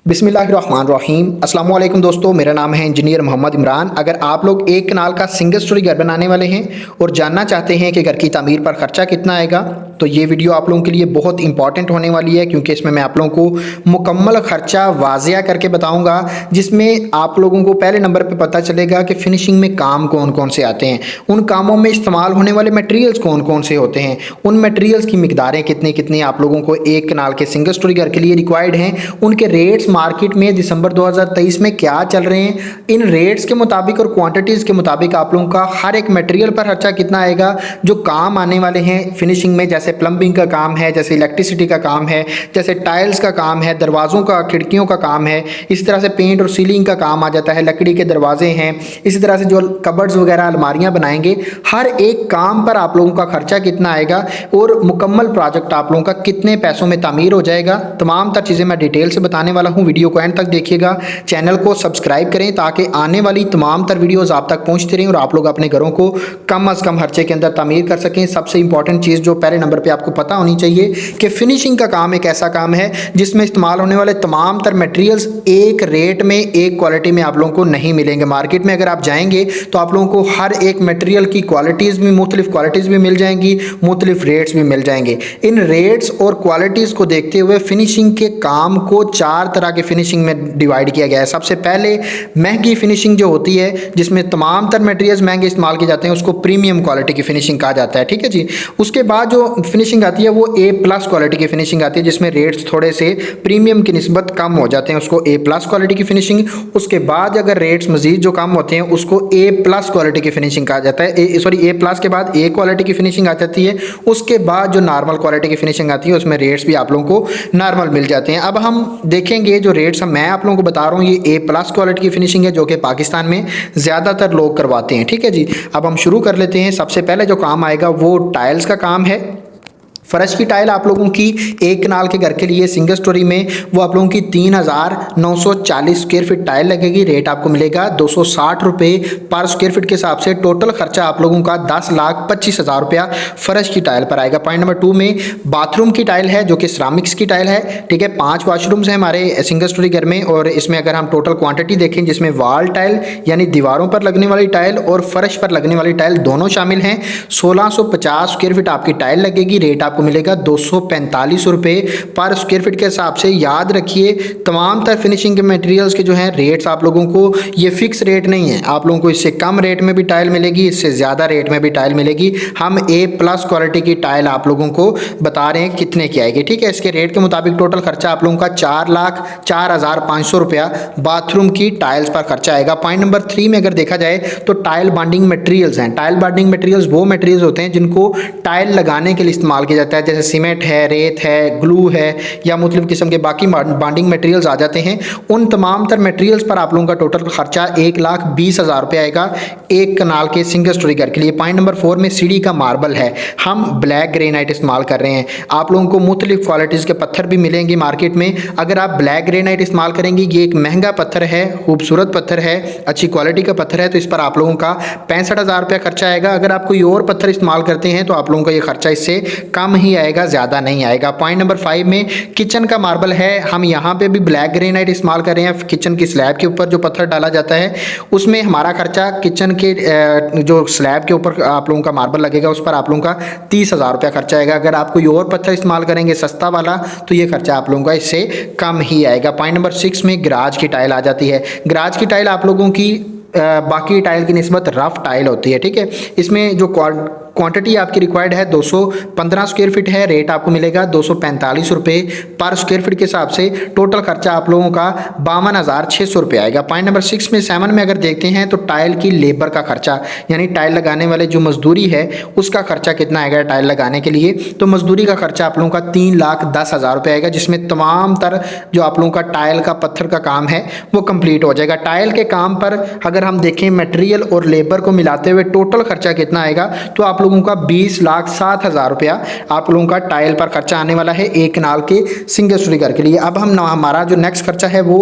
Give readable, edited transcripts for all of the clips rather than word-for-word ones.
बिस्मिल्लाहिर्रहमानिर्रहीम। अस्सलाम वालेकुम दोस्तों, मेरा नाम है इंजीनियर मोहम्मद इमरान। अगर आप लोग एक कनाल का सिंगल स्टोरी घर बनाने वाले हैं और जानना चाहते हैं कि घर की तामीर पर ख़र्चा कितना आएगा, तो ये वीडियो आप लोगों के लिए बहुत इंपॉर्टेंट होने वाली है, क्योंकि इसमें मैं आप लोगों को मुकम्मल ख़र्चा वाज़िया करके बताऊंगा, जिसमें आप लोगों को पहले नंबर पे पता चलेगा कि फिनिशिंग में काम कौन कौन से आते हैं, उन कामों में इस्तेमाल होने वाले मटेरियल्स कौन कौन से होते हैं, उन मटेरियल्स की मिकदारें कितनी कितनी आप लोगों को एक कनाल के सिंगल स्टोरी घर के लिए रिक्वायर्ड हैं, उनके रेट्स मार्केट में दिसंबर 2023 में क्या चल रहे हैं, इन रेट्स के मुताबिक और क्वांटिटीज़ के मुताबिक आप लोगों का हर एक मटेरियल पर खर्चा कितना आएगा, जो काम आने वाले हैं फिनिशिंग में, जैसे प्लम्बिंग का काम है, जैसे इलेक्ट्रिसिटी का काम है, जैसे टाइल्स का काम है, दरवाज़ों का खिड़कियों का काम है, इस तरह से पेंट और सीलिंग का काम आ जाता है, लकड़ी के दरवाजे हैं, इसी तरह से जो कबर्ड्स वगैरह अलमारियाँ बनाएंगे, हर एक काम पर आप लोगों का खर्चा कितना आएगा और मुकम्मल प्रोजेक्ट आप लोगों का कितने पैसों में तामीर हो जाएगा, तमाम तर चीज़ें मैं डिटेल से बताने वाला हूँ। वीडियो को एंड तक देखिएगा, चैनल को सब्सक्राइब करें ताकि आने वाली तमाम तर वीडियोज़ आप तक पहुँचती रहें और आप लोग अपने घरों को कम अज़ कम खर्चे के अंदर तामीर कर सकें। सबसे इंपॉर्टेंट चीज़ जो पहले नंबर पर आपको पता होनी चाहिए कि फिनिशिंग का काम एक ऐसा काम है जिसमें इस्तेमाल होने वाले तमाम तर मटेरियल्स एक रेट में, एक क्वालिटी में आप लोगों को नहीं मिलेंगे। मार्केट में अगर आप जाएंगे तो आप लोगों को हर एक मटेरियल की क्वालिटीज़ भी, मुख्तलिफ क्वालिटीज़ भी मिल जाएंगी, मुख्तलिफ रेट्स भी मिल जाएंगे। इन रेट्स और क्वालिटीज़ को देखते हुए फिनिशिंग के काम को चार तरह के फिनिशिंग में डिवाइड किया गया है। सबसे पहले महंगी फिनिशिंग जो होती है, जिसमें तमाम तर मटेरियल्स महंगे इस्तेमाल किए जाते हैं, उसको प्रीमियम क्वालिटी की फिनिशिंग कहा जाता है। ठीक है जी। उसके बाद जो फिनिशिंग आती है वो ए प्लस क्वालिटी की फिनिशिंग आती है, जिसमें रेट्स थोड़े से प्रीमियम की निस्बत कम हो जाते हैं, उसको ए प्लस क्वालिटी की फिनिशिंग। उसके बाद अगर रेट्स मजीद जो कम होते हैं उसको ए प्लस क्वालिटी की फिनिशिंग कहा जाता है। ए प्लस के बाद ए क्वालिटी की फिनिशिंग आ जाती है। उसके बाद जो नॉर्मल क्वालिटी की फिनिशिंग आती है उसमें रेट्स भी आप लोगों को नॉर्मल मिल जाते हैं। अब हम देखेंगे जो रेट्स मैं आप लोगों को बता रहा हूँ, ये ए प्लस क्वालिटी की फिनिशिंग है जो कि पाकिस्तान में ज़्यादातर लोग करवाते हैं। ठीक है जी। अब हम शुरू कर लेते हैं। सबसे पहले जो काम आएगा वो टाइल्स का काम है। फर्श की टाइल आप लोगों की एक कनाल के घर के लिए सिंगल स्टोरी में वो आप लोगों की 3940 स्क्वायर फीट टाइल लगेगी। रेट आपको मिलेगा 260 रुपये पर स्क्वायर फीट के हिसाब से। टोटल खर्चा आप लोगों का 10,25,000 रुपया फर्श की टाइल पर आएगा। पॉइंट नंबर 2 में बाथरूम की टाइल है जो कि सिरामिक्स की टाइल है। ठीक है। 5 वॉशरूम्स हैं हमारे सिंगल स्टोरी घर में, और इसमें अगर हम टोटल क्वांटिटी देखें जिसमें वॉल टाइल यानी दीवारों पर लगने वाली टाइल और फर्श पर लगने वाली टाइल दोनों शामिल हैं, 1650 स्क्वायर फीट आपकी टाइल लगेगी। रेट आपको मिलेगा 245 रुपये पर स्क्वायर फीट के हिसाब से। याद रखिए तमाम तर फिनिशिंग के मटेरियल्स के जो हैं रेट्स आप लोगों को ये फिक्स रेट नहीं है, आप लोगों को इससे कम रेट में भी टाइल मिलेगी, इससे ज़्यादा रेट में भी टाइल मिलेगी। हम ए प्लस क्वालिटी की टाइल आप लोगों को बता रहे हैं कितने की आएगी। ठीक है। इसके रेट के मुताबिक टोटल खर्चा आप लोगों का 4,04,500 रुपया बाथरूम की टाइल्स पर खर्चा आएगा। पॉइंट नंबर 3 में अगर देखा जाए तो टाइल बॉन्डिंग मटेरियल्स हैं। टाइल बॉन्डिंग मटेरियल्स वो मटेरियल्स होते हैं जिनको टाइल लगाने के लिए इस्तेमाल किया जाता है, जैसे सीमेंट है, रेत है, ग्लू है या मुख्तलिफ किस्म के बाकी बॉन्डिंग मटेरियल्स आ जाते हैं। उन तमाम तर मटेरियल्स पर आप लोगों का टोटल खर्चा 1,20,000 रुपये आएगा एक कनाल के सिंगल स्टोरी घर के लिए। पॉइंट नंबर 4 में सीढ़ी का मार्बल है। हम ब्लैक ग्रेनाइट इस्तेमाल कर रहे हैं। आप लोगों को मुख्तलिफ क्वालिटीज़ के पत्थर भी मिलेंगे मार्केट में। अगर आप ब्लैक ग्रेनाइट इस्तेमाल करेंगे, ये एक महंगा पत्थर है, खूबसूरत पत्थर है, अच्छी क्वालिटी का पत्थर है, तो इस पर आप लोगों का 65,000 रुपया खर्चा आएगा। अगर आप कोई और पत्थर इस्तेमाल करते हैं तो आप लोगों का ये खर्चा इससे कम ही आएगा, ज़्यादा नहीं आएगा। पॉइंट नंबर 5 में किचन का मार्बल है। हम यहाँ पे भी ब्लैक ग्रेनाइट इस्तेमाल कर रहे हैं। किचन की स्लैब के ऊपर जो पत्थर डाला जाता है उसमें हमारा खर्चा किचन के जो स्लैब के ऊपर आप लोगों का मार्बल लगेगा उस पर आप लोगों का 30,000 रुपया खर्चा आएगा। अगर आप कोई और पत्थर इस्तेमाल करेंगे सस्ता वाला तो ये खर्चा आप लोगों का इससे कम ही आएगा। पॉइंट नंबर 6 में गराज की टाइल आ जाती है। गराज की टाइल आप लोगों की बाकी टाइल की निस्बत रफ टाइल होती है। ठीक है। इसमें जो क्वांटिटी आपकी रिक्वायर्ड है 215 स्क्वायर फीट है। रेट आपको मिलेगा 245 रुपये पर स्क्वायर फीट के हिसाब से। टोटल खर्चा आप लोगों का 52,600 रुपये आएगा। पॉइंट नंबर 6 में 7 में अगर देखते हैं तो टाइल की लेबर का खर्चा यानी टाइल लगाने वाले जो मजदूरी है उसका खर्चा कितना आएगा टाइल लगाने के लिए, तो मजदूरी का खर्चा आप लोगों का 3,10,000 रुपये आएगा, जिसमें तमाम तर जो आप लोगों का टाइल का पत्थर का काम है वो कंप्लीट हो जाएगा। टाइल के काम पर अगर हम देखें मटेरियल और लेबर को मिलाते हुए टोटल खर्चा कितना आएगा, तो आप लोगों का 20,07,000 रुपया आप लोगों का टाइल पर खर्चा आने वाला है एक कनाल के सिंगल स्टोरी घर के लिए। अब हम हमारा जो नेक्स्ट खर्चा है वो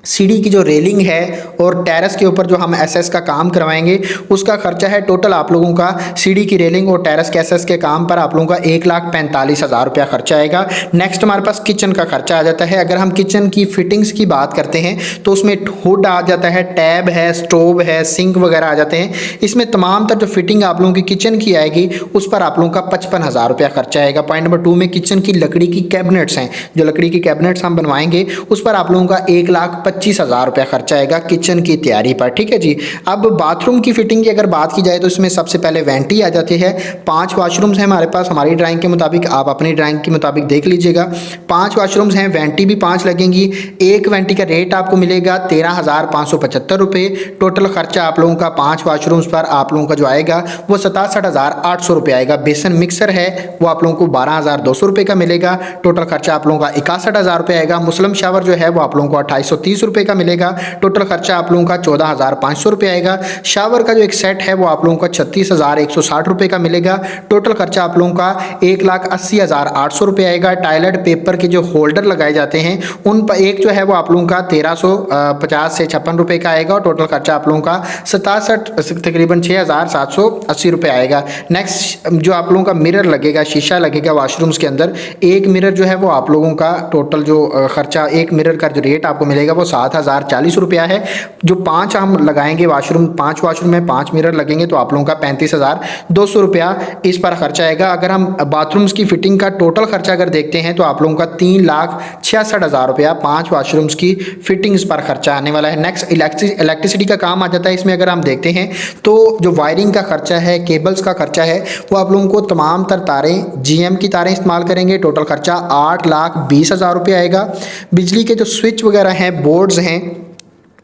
सीढ़ी की जो रेलिंग है और टेरेस के ऊपर जो हम एसएस का काम करवाएंगे उसका खर्चा है टोटल आप लोगों का सीढ़ी की रेलिंग और टेरेस के एसएस के काम पर आप लोगों का 1,45,000 रुपया खर्चा आएगा। नेक्स्ट हमारे पास किचन का खर्चा आ जाता है। अगर हम किचन की फिटिंग्स की बात करते हैं तो उसमें हुड आ जाता है, टैब है, स्टोव है, सिंक वगैरह आ जाते हैं। इसमें तमाम तर जो फिटिंग आप लोगों की किचन की आएगी उस पर आप लोगों का 55,000 रुपया खर्चा आएगा। पॉइंट नंबर 2 में किचन की लकड़ी की कैबिनेट्स हैं, जो लकड़ी की कैबिनेट्स हम बनवाएंगे उस पर आप लोगों का 1,25,000 रुपया खर्चा आएगा किचन की तैयारी पर। ठीक है जी। अब बाथरूम की फिटिंग की अगर बात की जाए तो इसमें सबसे पहले वेंटी आ जाती है। 5 वाशरूम्स हैं हमारे पास, हमारी ड्राइंग के मुताबिक, आप अपनी ड्राइंग के मुताबिक देख लीजिएगा। 5 वाशरूम्स हैं, वेंटी भी 5 लगेंगी। एक वेंटी का रेट आपको मिलेगा 13,575 रुपये। टोटल खर्चा आप लोगों का 5 वाशरूम्स पर आप लोगों का जो आएगा वो 67,800 रुपये आएगा। बेसन मिक्सर है वो आप लोगों को 12,200 रुपये का मिलेगा। टोटल खर्चा आप लोगों का 61,000 रुपये आएगा। मुस्लिम शावर जो है वो आप लोगों को 2830 रुपये का मिलेगा। टोटल खर्चा आप लोगों का 14,500 रुपये आएगा। शावर का जो एक सेट है वो आप लोगों का 36,160 रुपये का मिलेगा। टोटल खर्चा आप लोगों का 1,80,800 रुपये आएगा। टॉयलेट पेपर के जो होल्डर लगाए जाते हैं उन पर एक जो है वो आप लोगों का 1350 से 56 रुपये का आएगा और टोटल खर्चा आप लोगों का 67 तकरीबन 6,780 रुपये आएगा। नेक्स्ट जो आप लोगों का मिरर लगेगा, शीशा लगेगा वाशरूम्स के अंदर, एक मिरर जो है वो आप लोगों का टोटल जो खर्चा, एक मिरर का जो रेट आपको मिलेगा वो 7,040 रुपया है। जो 5 हम लगाएंगे वाशरूम, 5 वाशरूम में 5 मिरर लगेंगे तो आप लोगों का 35,200 रुपया इस पर खर्चा आएगा। अगर हम बाथरूम्स की फिटिंग का टोटल खर्चा अगर देखते हैं तो आप लोगों का 3,66,000 रुपया 5 वाशरूम्स की फिटिंग्स पर खर्चा आने वाला है। नेक्स्ट इलेक्ट्रिसिटी का काम आ जाता है। इसमें अगर हम देखते हैं तो जो वायरिंग का खर्चा है, केबल्स का खर्चा है, वो आप लोगों को तमाम तर तारें, जीएम की तारें इस्तेमाल करेंगे। टोटल खर्चा 8,20,000 रुपये आएगा। बिजली के जो स्विच वगैरह हैं, बोर्ड्स हैं,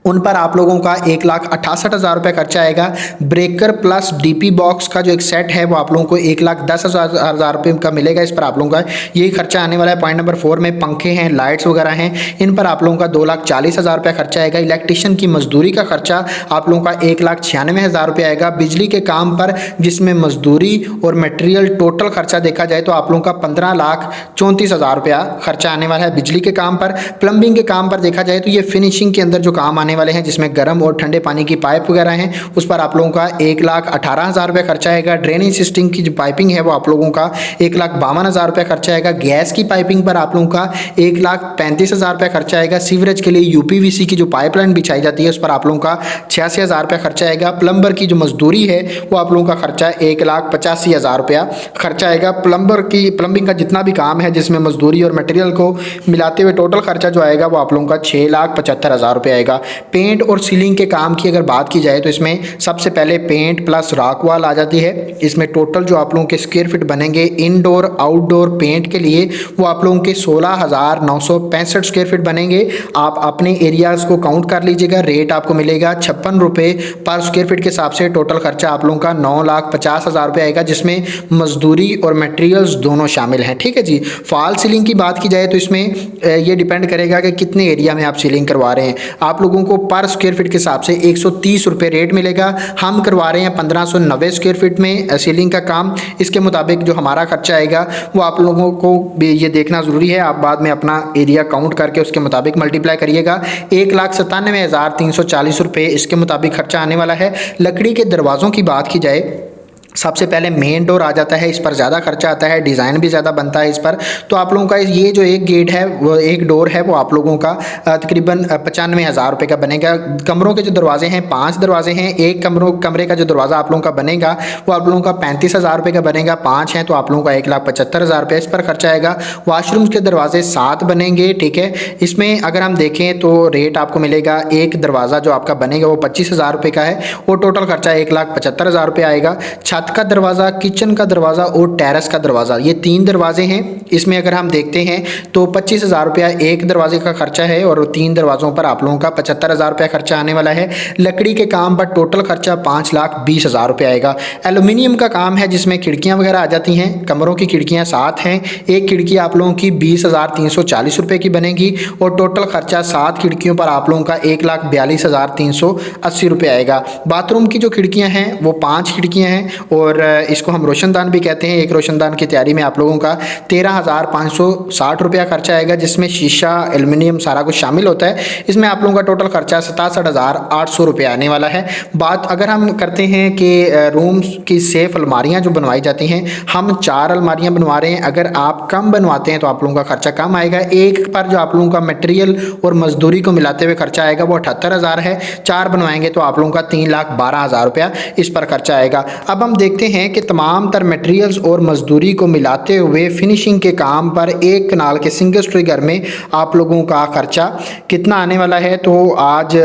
उन पर आप लोगों का 1,68,000 रुपये खर्चा आएगा। ब्रेकर प्लस डीपी बॉक्स का जो एक सेट है वो आप लोगों को 1,10,000 रुपये का मिलेगा। इस पर आप लोगों का यही खर्चा आने वाला है। पॉइंट नंबर 4 में पंखे हैं, लाइट्स वगैरह हैं, इन पर आप लोगों का 2,40,000 रुपये खर्चा आएगा। इलेक्ट्रिशियन की मजदूरी का खर्चा आप लोगों का 1,96,000 रुपये आएगा। बिजली के काम पर जिसमें मजदूरी और मटेरियल टोटल खर्चा देखा जाए तो आप लोगों का 15,34,000 रुपया खर्चा आने वाला है बिजली के काम पर। प्लम्बिंग के काम पर देखा जाए तो ये फिनिशिंग के अंदर जो काम आने वाले हैं जिसमें गर्म और ठंडे पानी की पाइप वगैरह हैं उस पर आप लोगों का 1,18,000 रुपये खर्चा आएगा। ड्रेनेज सिस्टम की जो पाइपिंग है वो आप लोगों का 1,52,000 रुपये खर्चा आएगा। गैस की पाइपिंग पर आप लोगों का 1,35,000 रुपये खर्चा आएगा। सीवरेज के लिए यूपीवीसी की जो पाइपलाइन बिछाई जाती है उस पर आप लोगों का 86,000 रुपये खर्चा आएगा। प्लम्बर की जो मजदूरी है वो आप लोगों का खर्चा 1,85,000 रुपया खर्चा आएगा। प्लम्बिंग का जितना भी काम है जिसमें मजदूरी और मटेरियल को मिलाते हुए टोटल खर्चा जो आएगा वो आप लोगों का 6,75,000 रुपये आएगा। पेंट और सीलिंग के काम की अगर बात की जाए तो इसमें सबसे पहले पेंट प्लस रॉक वॉल आ जाती है। इसमें टोटल जो आप लोगों के स्क्वायर फीट बनेंगे इनडोर आउटडोर पेंट के लिए वो आप लोगों के 16,965 स्क्वायर फीट बनेंगे। आप अपने एरियाज़ को काउंट कर लीजिएगा। रेट आपको मिलेगा 56 रुपये पर स्क्वायर फीट के हिसाब से। टोटल खर्चा आप लोगों का 9,50,000 रुपये आएगा जिसमें मजदूरी और मटेरियल्स दोनों शामिल हैं। ठीक है जी। फॉल सीलिंग की बात की जाए तो इसमें ये डिपेंड करेगा कि कितने एरिया में आप सीलिंग करवा रहे हैं। आप लोगों को पर स्क्वायर फीट के हिसाब से 130 रुपये रेट मिलेगा। हम करवा रहे हैं 1,590 स्क्वायर फीट में सीलिंग का काम। इसके मुताबिक जो हमारा खर्चा आएगा वो आप लोगों को भी ये देखना ज़रूरी है। आप बाद में अपना एरिया काउंट करके उसके मुताबिक मल्टीप्लाई करिएगा। 1,97,340 रुपये इसके मुताबिक खर्चा आने वाला है। लकड़ी के दरवाज़ों की बात की जाए सबसे पहले मेन डोर आ जाता है, इस पर ज़्यादा खर्चा आता है, डिज़ाइन भी ज़्यादा बनता है इस पर। तो आप लोगों का ये जो एक गेट है वो एक डोर है वो आप लोगों का तकरीबन 95,000 रुपये का बनेगा। कमरों के जो दरवाजे हैं 5 दरवाजे हैं। एक कमरे का जो दरवाज़ा आप लोगों का बनेगा वो आप लोगों का 35,000 रुपये का बनेगा। 5 हैं तो आप लोगों का 1,75,000 रुपये इस पर खर्चा आएगा। वाशरूम के दरवाजे 7 बनेंगे। ठीक है। इसमें अगर हम देखें तो रेट आपको मिलेगा, एक दरवाज़ा जो आपका बनेगा वो 25,000 रुपये का है और टोटल खर्चा 1,75,000 रुपये आएगा। छत का दरवाज़ा, किचन का दरवाज़ा और टेरेस का दरवाज़ा, ये 3 दरवाजे हैं। इसमें अगर हम देखते हैं तो 25,000 रुपया एक दरवाजे का खर्चा है और 3 दरवाज़ों पर आप लोगों का 75,000 रुपया खर्चा आने वाला है। लकड़ी के काम पर टोटल खर्चा 5,20,000 रुपया आएगा। एल्यूमिनियम का काम है जिसमें खिड़कियाँ वगैरह आ जाती हैं। कमरों की खिड़कियाँ 7 हैं। एक खिड़की आप लोगों की 20,340 रुपये की बनेगी और टोटल खर्चा 7 खिड़कियों पर आप लोगों का 1,42,380 रुपये आएगा। बाथरूम की जो खिड़कियाँ हैं वो 5 खिड़कियाँ हैं और इसको हम रोशनदान भी कहते हैं। एक रोशनदान की तैयारी में आप लोगों का 13,560 रुपया खर्चा आएगा, जिसमें शीशा, एल्युमिनियम सारा कुछ शामिल होता है। इसमें आप लोगों का टोटल खर्चा 67,800 रुपया आने वाला है। बात अगर हम करते हैं कि रूम्स की सेफ अलमारियाँ जो बनवाई जाती हैं, हम 4 अलमारियाँ बनवा रहे हैं। अगर आप कम बनवाते हैं तो आप लोगों का खर्चा कम आएगा। एक पर जो आप लोगों का मटेरियल और मजदूरी को मिलाते हुए खर्चा आएगा वो 78,000 है। 4 बनवाएंगे तो आप लोगों का 3,12,000 रुपया इस पर खर्चा आएगा। अब हम देखते हैं कि तमाम तर मटेरियल्स और मजदूरी को मिलाते हुए फिनिशिंग के काम पर एक कनाल के सिंगल स्टोरी घर में आप लोगों का खर्चा कितना आने वाला है। तो आज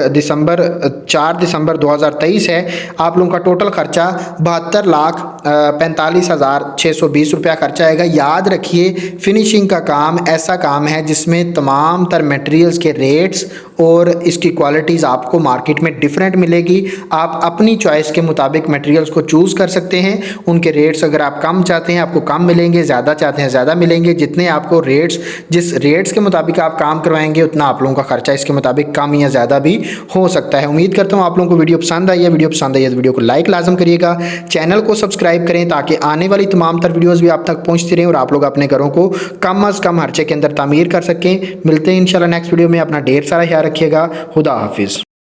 4 दिसंबर 2023 है। आप लोगों का टोटल खर्चा 72,45,620 रुपया खर्चा आएगा। याद रखिए, फिनिशिंग का काम ऐसा काम है जिसमें तमाम तर मटेरियल्स के रेट्स और इसकी क्वालिटीज़ आपको मार्केट में डिफरेंट मिलेगी। आप अपनी चॉइस के मुताबिक मटेरियल्स को चूज़ कर सकते हैं। उनके रेट्स अगर आप कम चाहते हैं आपको कम मिलेंगे, ज़्यादा चाहते हैं ज़्यादा मिलेंगे। जितने आपको रेट्स, जिस रेट्स के मुताबिक आप काम करवाएंगे उतना आप लोगों का खर्चा इसके मुताबिक कम या ज़्यादा भी हो सकता है। उम्मीद करता हूँ आप लोगों को वीडियो पसंद आई है। वीडियो पसंद आई है तो वीडियो को लाइक लाजम करिएगा, चैनल को सब्सक्राइब करें ताकि आने वाली तमाम तर वीडियोज़ भी आप तक पहुँचती रहें और आप लोग अपने घरों को कम अज़ कम खर्चे के अंदर तामीर कर सकें। मिलते हैं इंशाल्लाह नेक्स्ट वीडियो में। अपना ढेर सारा ख्याल रखिएगा। खुदा हाफिज़।